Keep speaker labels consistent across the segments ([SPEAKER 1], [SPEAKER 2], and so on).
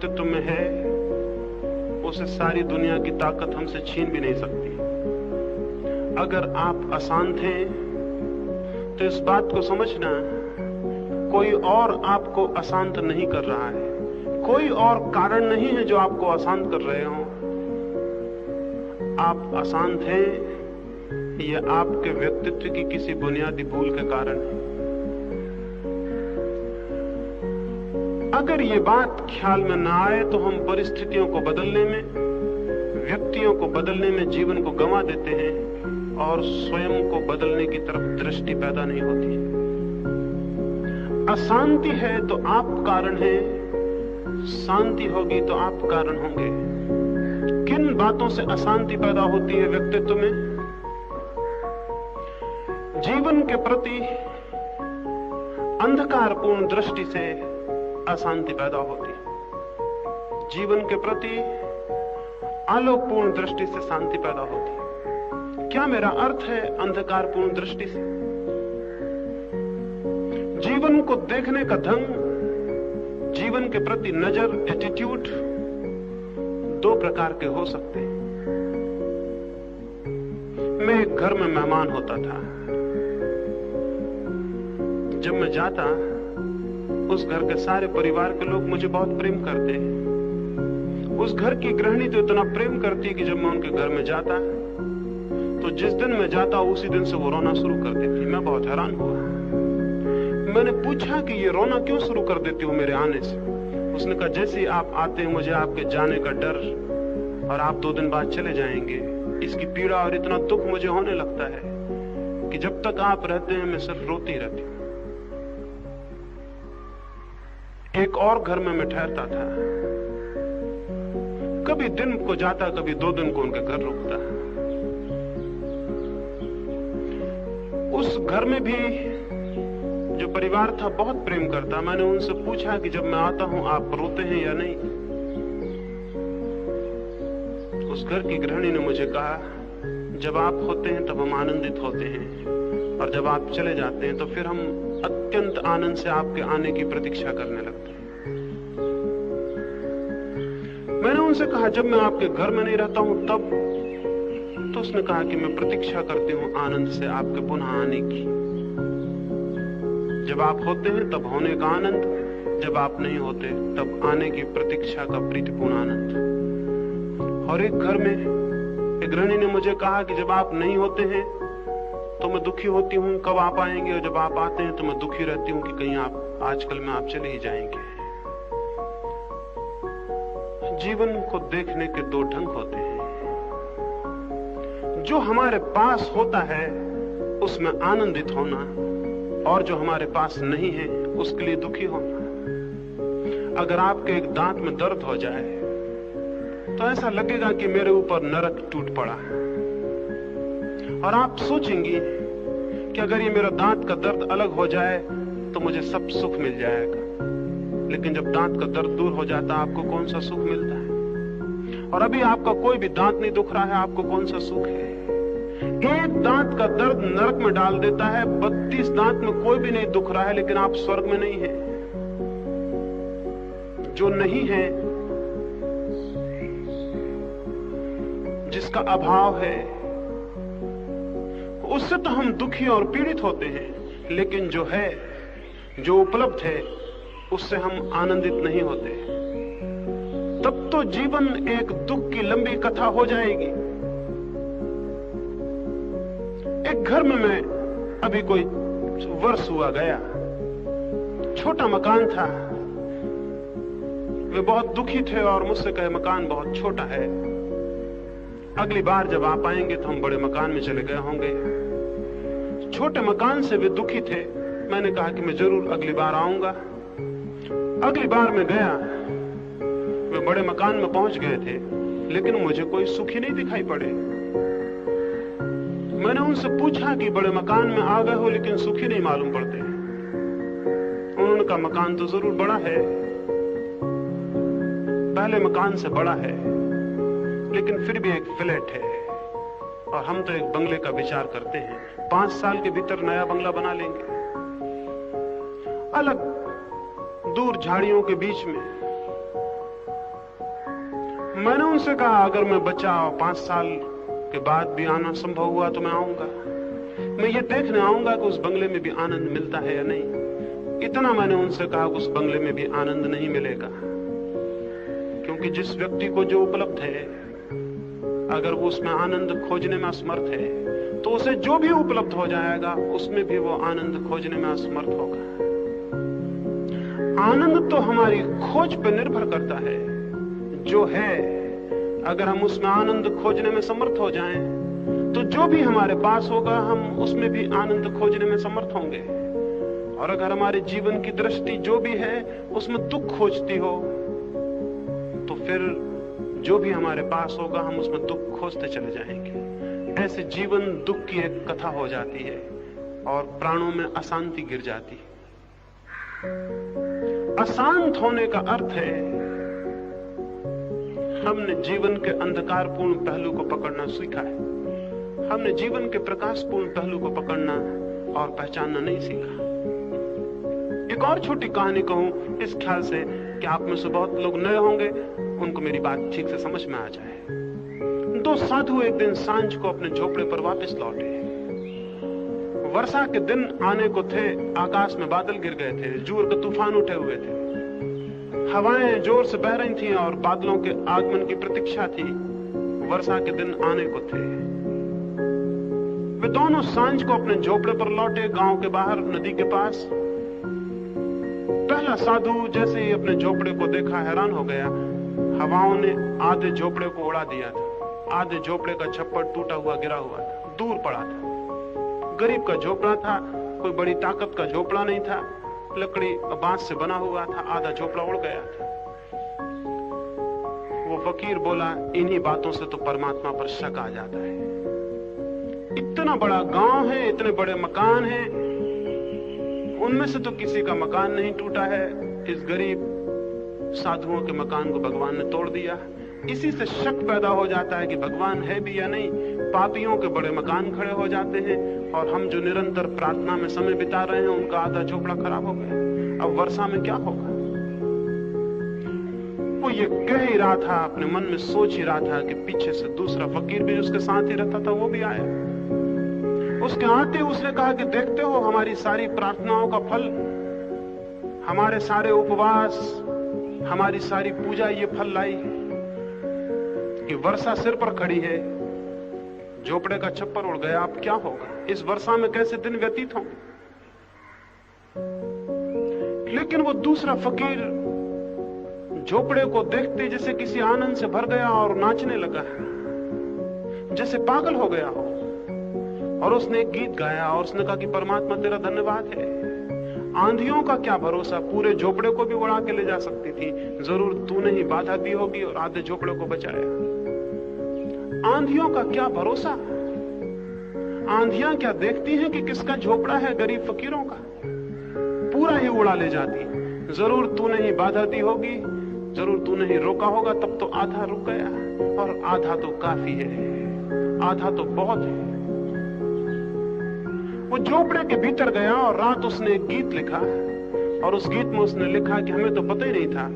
[SPEAKER 1] व्यक्तित्व में है उसे सारी दुनिया की ताकत हमसे छीन भी नहीं सकती। अगर आप अशांत हैं तो इस बात को समझना, कोई और आपको अशांत नहीं कर रहा है, कोई और कारण नहीं है जो आपको अशांत कर रहे हो। आप अशांत हैं यह आपके व्यक्तित्व की किसी बुनियादी भूल के कारण है। अगर ये बात ख्याल में ना आए तो हम परिस्थितियों को बदलने में, व्यक्तियों को बदलने में जीवन को गंवा देते हैं और स्वयं को बदलने की तरफ दृष्टि पैदा नहीं होती। अशांति है तो आप कारण हैं, शांति होगी तो आप कारण होंगे। किन बातों से अशांति पैदा होती है व्यक्तित्व में? जीवन के प्रति अंधकारपूर्ण दृष्टि से अशांति पैदा होती है, जीवन के प्रति आलोकपूर्ण दृष्टि से शांति पैदा होती है। क्या मेरा अर्थ है अंधकारपूर्ण दृष्टि से? जीवन को देखने का ढंग, जीवन के प्रति नजर, एटीट्यूड दो प्रकार के हो सकते हैं। मैं एक घर में मेहमान होता था। जब मैं जाता, उस घर के सारे परिवार के लोग मुझे बहुत प्रेम करते। उस घर की गृहिणी तो इतना प्रेम करती कि जब मैं उनके घर में जाता तो जिस दिन मैं जाता उसी दिन से वो रोना शुरू कर देती। मैं बहुत हैरान हुआ। मैंने पूछा कि ये रोना क्यों शुरू कर देती हो मेरे आने से? उसने कहा, जैसे ही आप आते हैं मुझे आपके जाने का डर और आप 2 दिन बाद चले जाएंगे, इसकी पीड़ा और इतना दुख मुझे होने लगता है कि जब तक आप रहते हैं मैं सिर्फ रोती रहती हूं। एक और घर में मैं ठहरता था। कभी दिन को जाता, कभी 2 दिन को उनके घर रुकता। उस घर में भी जो परिवार था बहुत प्रेम करता। मैंने उनसे पूछा कि जब मैं आता हूं आप रोते हैं या नहीं? उस घर की गृहिणी ने मुझे कहा, जब आप होते हैं तब हम आनंदित होते हैं और जब आप चले जाते हैं तो फिर हम अत्यंत आनंद से आपके आने की प्रतीक्षा करने लगते हैं। मैंने उनसे कहा, जब मैं आपके घर में नहीं रहता हूं तब? तो उसने कहा कि मैं प्रतीक्षा करती हूं आनंद से आपके पुनः आने की। जब आप होते हैं तब होने का आनंद, जब आप नहीं होते तब आने की प्रतीक्षा का प्रीतिपूर्ण आनंद। और एक घर में एक गृहिणी ने मुझे कहा कि जब आप नहीं होते हैं तो मैं दुखी होती हूं, कब आप आएंगे, और जब आप आते हैं तो मैं दुखी रहती हूं कि कहीं आप आजकल में आप चले ही जाएंगे। जीवन को देखने के 2 ढंग होते हैं। जो हमारे पास होता है उसमें आनंदित होना, और जो हमारे पास नहीं है उसके लिए दुखी होना। अगर आपके एक दांत में दर्द हो जाए तो ऐसा लगेगा कि मेरे ऊपर नरक टूट पड़ा है, और आप सोचेंगी कि अगर ये मेरा दांत का दर्द अलग हो जाए तो मुझे सब सुख मिल जाएगा। लेकिन जब दांत का दर्द दूर हो जाता आपको कौन सा सुख मिलता है? और अभी आपका कोई भी दांत नहीं दुख रहा है, आपको कौन सा सुख है? एक दांत का दर्द नरक में डाल देता है, 32 दांत में कोई भी नहीं दुख रहा है, लेकिन आप स्वर्ग में नहीं हैं। जो नहीं है, जिसका अभाव है, उससे तो हम दुखी और पीड़ित होते हैं, लेकिन जो है, जो उपलब्ध है, उससे हम आनंदित नहीं होते। तब तो जीवन एक दुख की लंबी कथा हो जाएगी। एक घर में मैं अभी कोई वर्ष हुआ गया, छोटा मकान था। वे बहुत दुखी थे और मुझसे कहे, मकान बहुत छोटा है, अगली बार जब आप आएंगे तो हम बड़े मकान में चले गए होंगे। छोटे मकान से वे दुखी थे। मैंने कहा कि मैं जरूर अगली बार आऊंगा। अगली बार मैं गया, वे बड़े मकान में पहुंच गए थे, लेकिन मुझे कोई सुखी नहीं दिखाई पड़े। मैंने उनसे पूछा कि बड़े मकान में आ गए हो लेकिन सुखी नहीं मालूम पड़ते। उन्होंने कहा, मकान तो जरूर बड़ा है, पहले मकान से बड़ा है, लेकिन फिर भी एक फ्लैट है, और हम तो एक बंगले का विचार करते हैं। 5 साल के भीतर नया बंगला बना लेंगे। अलग दूर झाड़ियों के बीच में मैंने उनसे कहा अगर मैं बचा और 5 साल के बाद भी आना संभव हुआ तो मैं आऊंगा। मैं ये देखने आऊंगा कि उस बंगले में भी आनंद मिलता है या नहीं। इतना मैंने उनसे कहा कि उस बंगले में भी आनंद नहीं मिलेगा, क्योंकि जिस व्यक्ति को जो उपलब्ध है, अगर वो उसमें आनंद खोजने में असमर्थ है तो उसे जो भी उपलब्ध हो जाएगा उसमें भी वो आनंद खोजने में असमर्थ होगा। आनंद तो हमारी खोज पर निर्भर करता है। जो है, अगर हम उसमें आनंद खोजने में समर्थ हो जाएं, तो जो भी हमारे पास होगा हम उसमें भी आनंद खोजने में समर्थ होंगे। और अगर हमारे जीवन की दृष्टि जो भी है उसमें दुख खोजती हो, तो फिर जो भी हमारे पास होगा हम उसमें दुख खोजते चले जाएंगे। ऐसे जीवन दुख की एक कथा हो जाती है और प्राणों में अशांति गिर जाती है। अशांत होने का अर्थ है हमने जीवन के अंधकारपूर्ण पहलू को पकड़ना सीखा है। हमने जीवन के प्रकाशपूर्ण पहलू को पकड़ना और पहचानना नहीं सीखा। एक और छोटी कहानी कहूं इस ख्याल से कि आप में से बहुत लोग नए होंगे, उनको मेरी बात ठीक से समझ में आ जाए। 2 साधु एक दिन सांझ को अपने झोपड़े पर वापस लौटे। वर्षा के दिन आने को थे, आकाश में बादल गिर गए थे, जोर के तूफान उठे हुए थे, हवाएं जोर से बह रही थीं और बादलों के आगमन की प्रतीक्षा थी। वर्षा के दिन आने को थे। वे दोनों सांझ को अपने झोपड़े पर लौटे, गांव के बाहर नदी के पास। पहला साधु जैसे ही अपने झोपड़े को देखा हैरान हो गया। हवाओं ने आधे झोपड़े को उड़ा दिया था। आधे झोपड़े का छप्पर टूटा हुआ गिरा हुआ था, दूर पड़ा था। गरीब का झोपड़ा था, कोई बड़ी ताकत का झोपड़ा नहीं था, लकड़ी बांस से बना हुआ था। आधा झोपड़ा उड़ गया था। वो फकीर बोला, इन्हीं बातों से तो परमात्मा पर शक आ जाता है। इतना बड़ा गांव है, इतने बड़े मकान हैं, उनमें से तो किसी का मकान नहीं टूटा है। इस गरीब साधुओं के मकान को भगवान ने तोड़ दिया। इसी से शक पैदा हो जाता है कि भगवान है भी या नहीं। पापियों के बड़े मकान खड़े हो जाते हैं और हम जो निरंतर प्रार्थना में समय बिता रहे हैं उनका आधा झोपड़ा खराब हो गया। अब वर्षा में क्या होगा? वो ये कह ही रहा था, अपने मन में सोच ही रहा था कि पीछे से दूसरा फकीर भी उसके साथ ही रहता था, वो भी आया। उसके आते उसने कहा कि देखते हो हमारी सारी प्रार्थनाओं का फल, हमारे सारे उपवास, हमारी सारी पूजा ये फल लाई कि वर्षा सिर पर खड़ी है, झोपड़े का छप्पर उड़ गया। अब क्या होगा? इस वर्षा में कैसे दिन व्यतीत होंगे? लेकिन वो दूसरा फकीर झोपड़े को देखते जैसे किसी आनंद से भर गया और नाचने लगा, जैसे पागल हो गया हो। और उसने एक गीत गाया और उसने कहा कि परमात्मा तेरा धन्यवाद है। आंधियों का क्या भरोसा, पूरे झोपड़े को भी उड़ा के ले जा सकती थी, जरूर तूने ही बाधा दी होगी और आधे झोपड़े को बचाया। आंधियों का क्या भरोसा? आंधियां क्या देखती हैं कि किसका झोपड़ा है? गरीब फकीरों का। पूरा ही उड़ा ले जाती। जरूर तूने ही बाधा दी होगी, जरूर तूने ही रोका होगा, तब तो आधा रुक गया। और आधा तो काफी है, आधा तो बहुत है। वो झोपड़े के भीतर गया और रात उसने एक गीत लिखा और उस गीत में उसने लिखा कि हमें तो पता ही नहीं था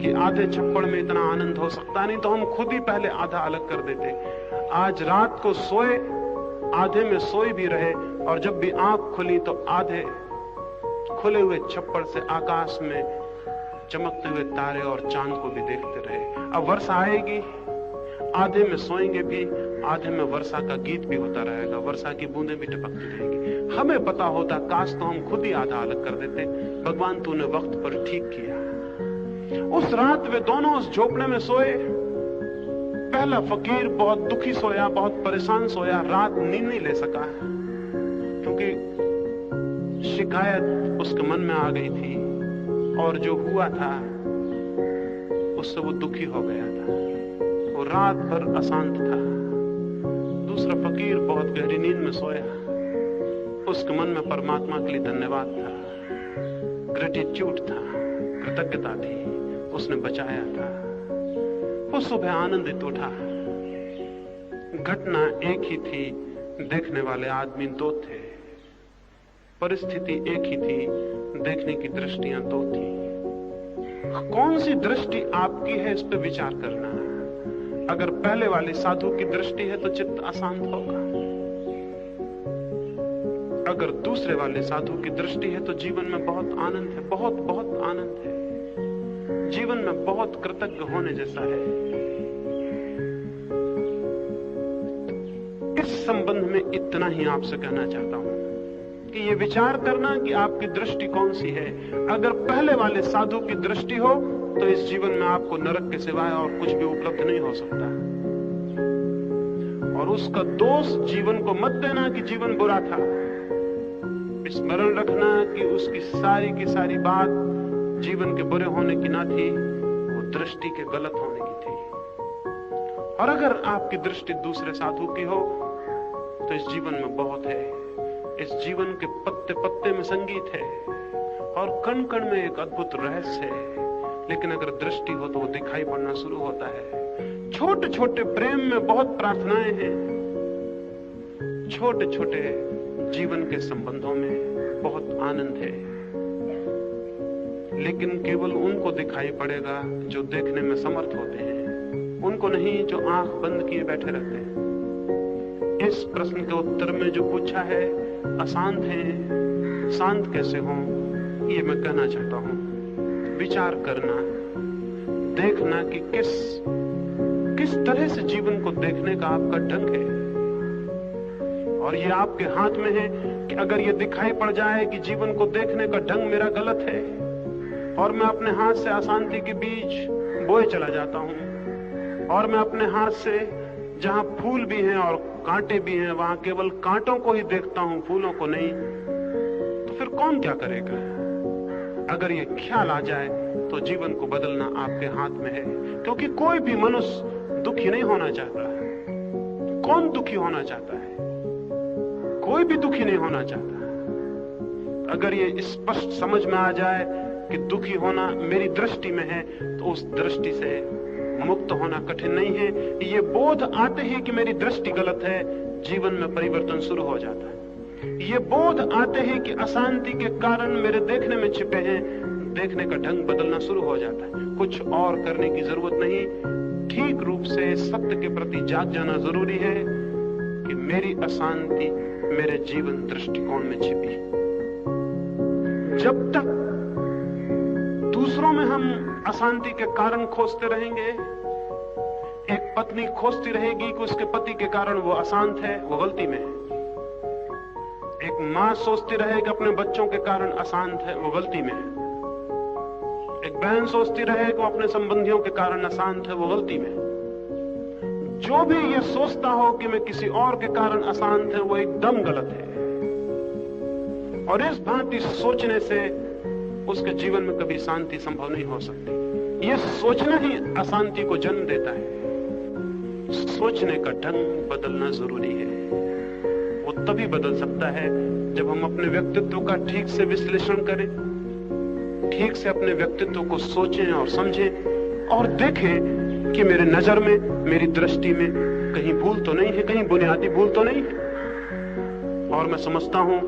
[SPEAKER 1] कि आधे छप्पड़ में इतना आनंद हो सकता, नहीं तो हम खुद ही पहले आधा अलग कर देते। आज रात को सोए, आधे में सोए भी रहे, और जब भी आंख खुली तो आधे खुले हुए छप्पड़ से आकाश में चमकते हुए तारे और चांद को भी देखते रहे। अब वर्षा आएगी, आधे में सोएंगे भी, आधे में वर्षा का गीत भी होता रहेगा, वर्षा की बूंदें भी टपकती रहेंगी। हमें पता होता, काश तो हम खुद ही आधा अलग कर देते। भगवान तूने वक्त पर ठीक किया। उस रात वे दोनों उस झोपड़े में सोए। पहला फकीर बहुत दुखी सोया, बहुत परेशान सोया, रात नींद नहीं ले सका, क्योंकि शिकायत उसके मन में आ गई थी और जो हुआ था उससे वो दुखी हो गया था। वो रात भर अशांत था। दूसरा फकीर बहुत गहरी नींद में सोया। उसके मन में परमात्मा के लिए धन्यवाद था, ग्रेटिट्यूड था, कृतज्ञता थी, उसने बचाया था। वो सुबह आनंदित उठा। घटना एक ही थी, देखने वाले आदमी 2 थे, परिस्थिति एक ही थी, देखने की दृष्टियां 2 थी। कौन सी दृष्टि आपकी है, इस पर विचार करना। अगर पहले वाले साधु की दृष्टि है तो चित्त अशांत होगा, अगर दूसरे वाले साधु की दृष्टि है तो जीवन में बहुत आनंद है, बहुत बहुत आनंद है, जीवन में बहुत कृतज्ञ होने जैसा है। इस संबंध में इतना ही आपसे कहना चाहता हूं कि ये विचार करना कि आपकी दृष्टि कौन सी है। अगर पहले वाले साधु की दृष्टि हो तो इस जीवन में आपको नरक के सिवाय और कुछ भी उपलब्ध नहीं हो सकता, और उसका दोष जीवन को मत देना कि जीवन बुरा था। स्मरण रखना कि उसकी सारी की सारी बात जीवन के बुरे होने की ना थी, वो दृष्टि के गलत होने की थी। और अगर आपकी दृष्टि दूसरे साधु की हो तो इस जीवन में बहुत है, इस जीवन के पत्ते पत्ते में संगीत है और कण कण में एक अद्भुत रहस्य है। लेकिन अगर दृष्टि हो तो वो दिखाई पड़ना शुरू होता है। छोटे छोटे प्रेम में बहुत प्रार्थनाएं हैं, छोटे छोटे जीवन के संबंधों में बहुत आनंद है, लेकिन केवल उनको दिखाई पड़ेगा जो देखने में समर्थ होते हैं, उनको नहीं जो आंख बंद किए बैठे रहते हैं। इस प्रश्न के उत्तर में जो पूछा है अशांत हैं, शांत कैसे हों, ये मैं कहना चाहता हूं। विचार करना, देखना कि किस तरह से जीवन को देखने का आपका ढंग है, और ये आपके हाथ में है कि अगर ये दिखाई पड़ जाए कि जीवन को देखने का ढंग मेरा गलत है और मैं अपने हाथ से अशांति के बीज बोए चला जाता हूं, और मैं अपने हाथ से जहां फूल भी हैं और कांटे भी हैं वहां केवल कांटों को ही देखता हूं, फूलों को नहीं, तो फिर कौन क्या करेगा? अगर ये ख्याल आ जाए तो जीवन को बदलना आपके हाथ में है, क्योंकि कोई भी मनुष्य दुखी नहीं होना चाहता। कौन दुखी होना चाहता है? कोई भी दुखी नहीं होना चाहता। अगर ये स्पष्ट समझ में आ जाए कि दुखी होना मेरी दृष्टि में है, तो उस दृष्टि से मुक्त होना कठिन नहीं है। ये बोध आते ही कि मेरी दृष्टि गलत है, जीवन में परिवर्तन शुरू हो जाता है। ये बोध आते ही कि अशांति के कारण मेरे देखने में छिपे हैं, देखने का ढंग बदलना शुरू हो जाता है। कुछ और करने की जरूरत नहीं, ठीक रूप से सत्य के प्रति जाग जाना जरूरी है कि मेरी अशांति मेरे जीवन दृष्टिकोण में छिपी। जब तक दूसरों में हम अशांति के कारण खोजते रहेंगे, एक पत्नी खोजती रहेगी कि उसके पति के कारण वो अशांत है, वो गलती में है। एक मां सोचती रहेगी अपने बच्चों के कारण अशांत है, वो गलती में है। एक बहन सोचती रहे कि वो अपने संबंधियों के कारण अशांत है, वो गलती में है। जो भी ये सोचता हो कि मैं किसी और के कारण अशांत है, वो एकदम गलत है। और इस भांति सोचने से उसके जीवन में कभी शांति संभव नहीं हो सकती। ये सोचना ही अशांति को जन्म देता है। सोचने का ढंग बदलना जरूरी है। वो तभी बदल सकता है जब हम अपने व्यक्तित्व का ठीक से विश्लेषण करें, ठीक से अपने व्यक्तित्व को सोचें और समझें और देखें कि मेरे नजर में, मेरी दृष्टि में कहीं भूल तो नहीं है, कहीं बुनियादी भूल तो नहीं है। और मैं समझता हूं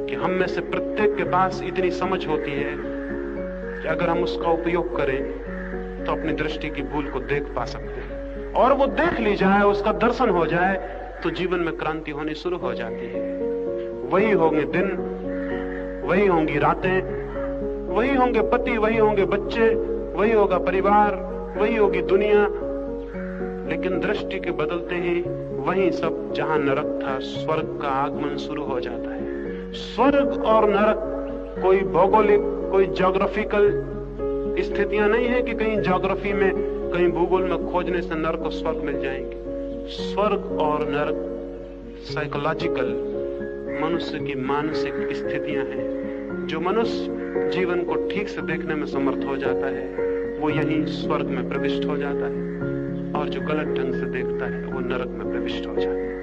[SPEAKER 1] कि हम में से प्रत्येक के पास इतनी समझ होती है कि अगर हम उसका उपयोग करें तो अपनी दृष्टि की भूल को देख पा सकते हैं, और वो देख ली जाए, उसका दर्शन हो जाए, तो जीवन में क्रांति होनी शुरू हो जाती है। वही होंगे दिन, वही होंगी रातें, वही होंगे पति, वही होंगे बच्चे, वही होगा परिवार, वही होगी दुनिया, लेकिन दृष्टि के बदलते ही वही सब जहां नरक था, स्वर्ग का आगमन शुरू हो जाता है। स्वर्ग और नरक कोई भौगोलिक, कोई ज्योग्राफिकल स्थितियां नहीं है कि कहीं ज्योग्राफी में, कहीं भूगोल में खोजने से नरक और स्वर्ग मिल जाएंगे। स्वर्ग और नरक साइकोलॉजिकल, मनुष्य की मानसिक स्थितियां हैं। जो मनुष्य जीवन को ठीक से देखने में समर्थ हो जाता है, वो यहीं स्वर्ग में प्रविष्ट हो जाता है, और जो गलत ढंग से देखता है वो नरक में प्रविष्ट हो जाता है।